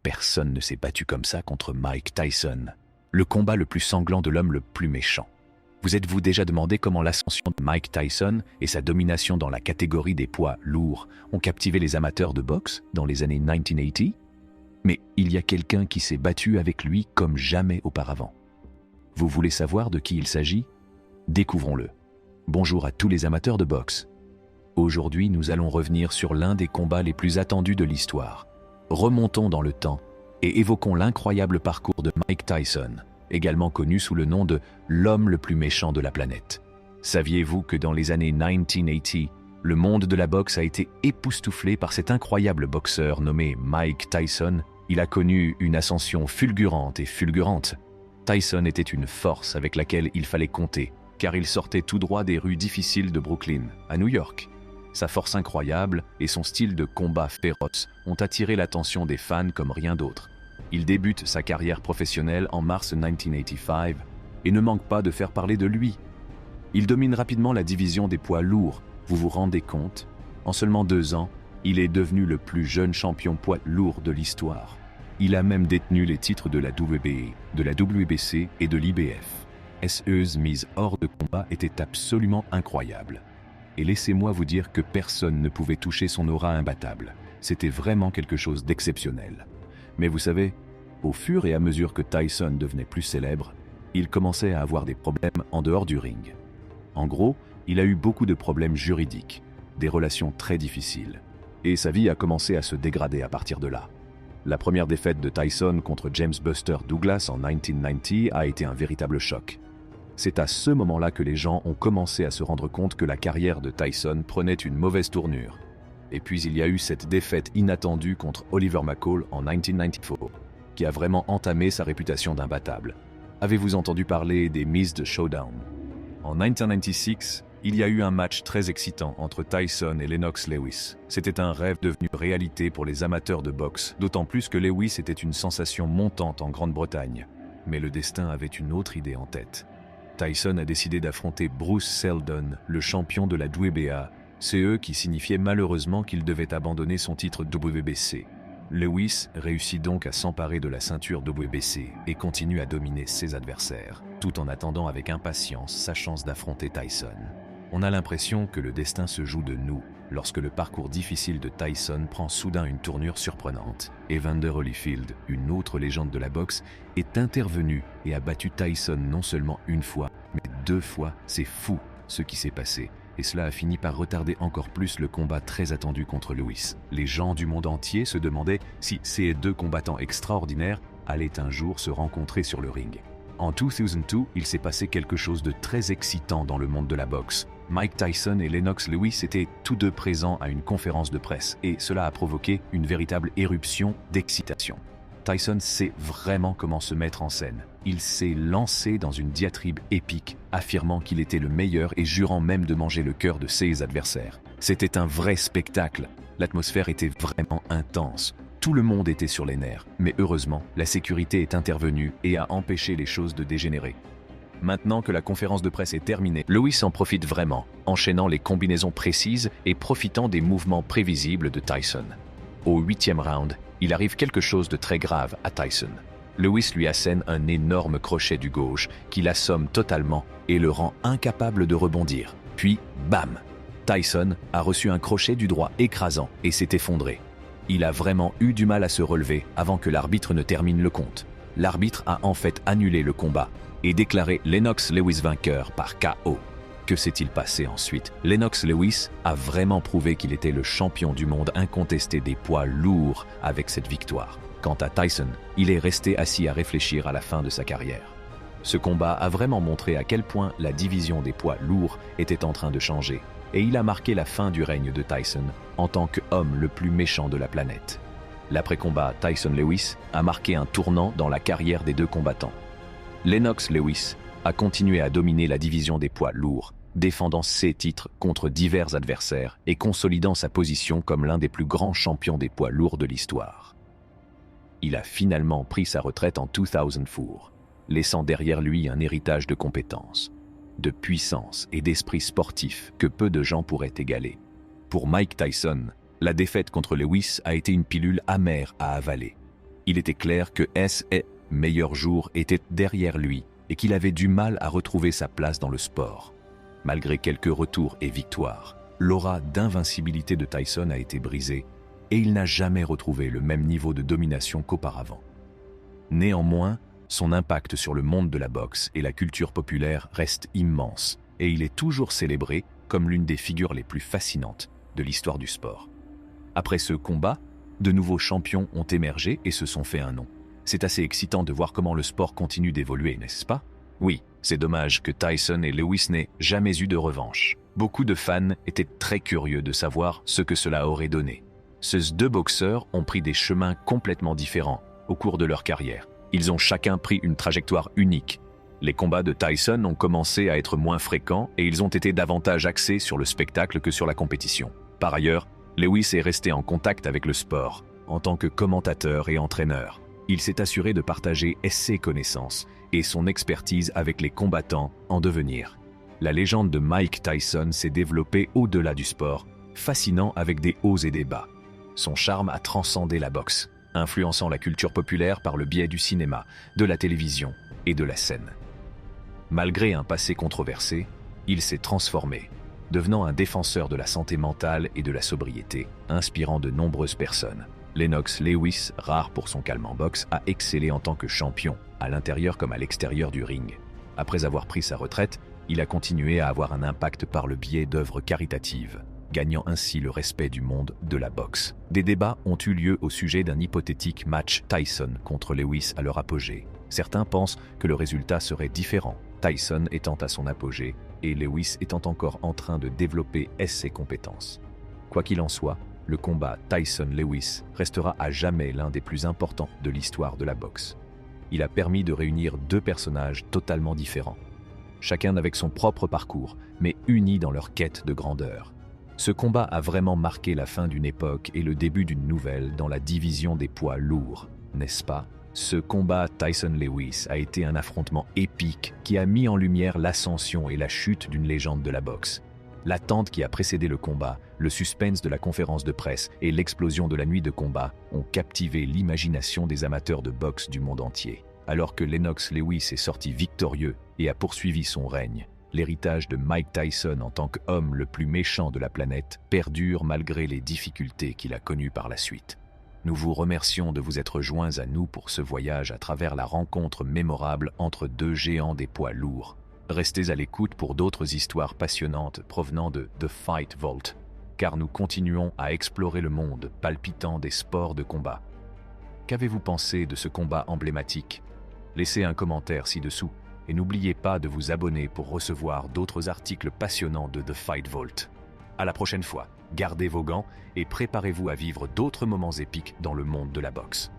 Personne ne s'est battu comme ça contre Mike Tyson, le combat le plus sanglant de l'homme le plus méchant. Vous êtes-vous déjà demandé comment l'ascension de Mike Tyson et sa domination dans la catégorie des poids lourds ont captivé les amateurs de boxe dans les années 1980? Mais il y a quelqu'un qui s'est battu avec lui comme jamais auparavant. Vous voulez savoir de qui il s'agit? Découvrons-le. Bonjour à tous les amateurs de boxe. Aujourd'hui, nous allons revenir sur l'un des combats les plus attendus de l'histoire. Remontons dans le temps et évoquons l'incroyable parcours de Mike Tyson, également connu sous le nom de l'homme le plus méchant de la planète. Saviez-vous que dans les années 1980, le monde de la boxe a été époustouflé par cet incroyable boxeur nommé Mike Tyson? Il a connu une ascension fulgurante et fulgurante. Tyson était une force avec laquelle il fallait compter, car il sortait tout droit des rues difficiles de Brooklyn, à New York. Sa force incroyable et son style de combat féroce ont attiré l'attention des fans comme rien d'autre. Il débute sa carrière professionnelle en mars 1985 et ne manque pas de faire parler de lui. Il domine rapidement la division des poids lourds, vous vous rendez compte? En seulement 2 ans, il est devenu le plus jeune champion poids lourd de l'histoire. Il a même détenu les titres de la WBA, de la WBC et de l'IBF. Ses mises hors de combat étaient absolument incroyables. Et laissez-moi vous dire que personne ne pouvait toucher son aura imbattable. C'était vraiment quelque chose d'exceptionnel. Mais vous savez, au fur et à mesure que Tyson devenait plus célèbre, il commençait à avoir des problèmes en dehors du ring. En gros, il a eu beaucoup de problèmes juridiques, des relations très difficiles. Et sa vie a commencé à se dégrader à partir de là. La première défaite de Tyson contre James Buster Douglas en 1990 a été un véritable choc. C'est à ce moment-là que les gens ont commencé à se rendre compte que la carrière de Tyson prenait une mauvaise tournure. Et puis il y a eu cette défaite inattendue contre Oliver McCall en 1994, qui a vraiment entamé sa réputation d'imbattable. Avez-vous entendu parler des Missed Showdown? En 1996, il y a eu un match très excitant entre Tyson et Lennox Lewis. C'était un rêve devenu réalité pour les amateurs de boxe, d'autant plus que Lewis était une sensation montante en Grande-Bretagne. Mais le destin avait une autre idée en tête. Tyson a décidé d'affronter Bruce Seldon, le champion de la WBA, CE qui signifiait malheureusement qu'il devait abandonner son titre WBC. Lewis réussit donc à s'emparer de la ceinture WBC et continue à dominer ses adversaires, tout en attendant avec impatience sa chance d'affronter Tyson. On a l'impression que le destin se joue de nous lorsque le parcours difficile de Tyson prend soudain une tournure surprenante. Evander Holyfield, une autre légende de la boxe, est intervenu et a battu Tyson non seulement une fois, mais 2 fois. C'est fou ce qui s'est passé. Et cela a fini par retarder encore plus le combat très attendu contre Lewis. Les gens du monde entier se demandaient si ces 2 combattants extraordinaires allaient un jour se rencontrer sur le ring. En 2002, il s'est passé quelque chose de très excitant dans le monde de la boxe. Mike Tyson et Lennox Lewis étaient tous 2 présents à une conférence de presse et cela a provoqué une véritable éruption d'excitation. Tyson sait vraiment comment se mettre en scène. Il s'est lancé dans une diatribe épique, affirmant qu'il était le meilleur et jurant même de manger le cœur de ses adversaires. C'était un vrai spectacle. L'atmosphère était vraiment intense. Tout le monde était sur les nerfs, mais heureusement, la sécurité est intervenue et a empêché les choses de dégénérer. Maintenant que la conférence de presse est terminée, Lewis en profite vraiment, enchaînant les combinaisons précises et profitant des mouvements prévisibles de Tyson. Au 8e round, il arrive quelque chose de très grave à Tyson. Lewis lui assène un énorme crochet du gauche qui l'assomme totalement et le rend incapable de rebondir. Puis, bam! Tyson a reçu un crochet du droit écrasant et s'est effondré. Il a vraiment eu du mal à se relever avant que l'arbitre ne termine le compte. L'arbitre a en fait annulé le combat et déclaré Lennox Lewis vainqueur par KO. Que s'est-il passé ensuite? Lennox Lewis a vraiment prouvé qu'il était le champion du monde incontesté des poids lourds avec cette victoire. Quant à Tyson, il est resté assis à réfléchir à la fin de sa carrière. Ce combat a vraiment montré à quel point la division des poids lourds était en train de changer, et il a marqué la fin du règne de Tyson en tant qu'homme le plus méchant de la planète. L'après-combat Tyson-Lewis a marqué un tournant dans la carrière des 2 combattants. Lennox Lewis a continué à dominer la division des poids lourds, défendant ses titres contre divers adversaires et consolidant sa position comme l'un des plus grands champions des poids lourds de l'histoire. Il a finalement pris sa retraite en 2004, laissant derrière lui un héritage de compétences, de puissance et d'esprit sportif que peu de gens pourraient égaler. Pour Mike Tyson, la défaite contre Lewis a été une pilule amère à avaler. Il était clair que ses meilleurs jours étaient derrière lui et qu'il avait du mal à retrouver sa place dans le sport. Malgré quelques retours et victoires, l'aura d'invincibilité de Tyson a été brisée et il n'a jamais retrouvé le même niveau de domination qu'auparavant. Néanmoins, son impact sur le monde de la boxe et la culture populaire reste immense et il est toujours célébré comme l'une des figures les plus fascinantes de l'histoire du sport. Après ce combat, de nouveaux champions ont émergé et se sont fait un nom. C'est assez excitant de voir comment le sport continue d'évoluer, n'est-ce pas? Oui, c'est dommage que Tyson et Lewis n'aient jamais eu de revanche. Beaucoup de fans étaient très curieux de savoir ce que cela aurait donné. Ces deux boxeurs ont pris des chemins complètement différents au cours de leur carrière. Ils ont chacun pris une trajectoire unique. Les combats de Tyson ont commencé à être moins fréquents et ils ont été davantage axés sur le spectacle que sur la compétition. Par ailleurs, Lewis est resté en contact avec le sport, en tant que commentateur et entraîneur. Il s'est assuré de partager ses connaissances et son expertise avec les combattants en devenir. La légende de Mike Tyson s'est développée au-delà du sport, fascinant avec des hauts et des bas. Son charme a transcendé la boxe, influençant la culture populaire par le biais du cinéma, de la télévision et de la scène. Malgré un passé controversé, il s'est transformé, devenant un défenseur de la santé mentale et de la sobriété, inspirant de nombreuses personnes. Lennox Lewis, rare pour son calme en boxe, a excellé en tant que champion, à l'intérieur comme à l'extérieur du ring. Après avoir pris sa retraite, il a continué à avoir un impact par le biais d'œuvres caritatives, gagnant ainsi le respect du monde de la boxe. Des débats ont eu lieu au sujet d'un hypothétique match Tyson contre Lewis à leur apogée. Certains pensent que le résultat serait différent, Tyson étant à son apogée et Lewis étant encore en train de développer ses compétences. Quoi qu'il en soit, le combat Tyson-Lewis restera à jamais l'un des plus importants de l'histoire de la boxe. Il a permis de réunir deux personnages totalement différents, chacun avec son propre parcours, mais unis dans leur quête de grandeur. Ce combat a vraiment marqué la fin d'une époque et le début d'une nouvelle dans la division des poids lourds, n'est-ce pas? Ce combat Tyson-Lewis a été un affrontement épique qui a mis en lumière l'ascension et la chute d'une légende de la boxe. L'attente qui a précédé le combat, le suspense de la conférence de presse et l'explosion de la nuit de combat ont captivé l'imagination des amateurs de boxe du monde entier. Alors que Lennox Lewis est sorti victorieux et a poursuivi son règne, l'héritage de Mike Tyson en tant qu'homme le plus méchant de la planète perdure malgré les difficultés qu'il a connues par la suite. Nous vous remercions de vous être joints à nous pour ce voyage à travers la rencontre mémorable entre deux géants des poids lourds. Restez à l'écoute pour d'autres histoires passionnantes provenant de The Fight Vault, car nous continuons à explorer le monde palpitant des sports de combat. Qu'avez-vous pensé de ce combat emblématique? Laissez un commentaire ci-dessous et n'oubliez pas de vous abonner pour recevoir d'autres articles passionnants de The Fight Vault. À la prochaine fois, gardez vos gants et préparez-vous à vivre d'autres moments épiques dans le monde de la boxe.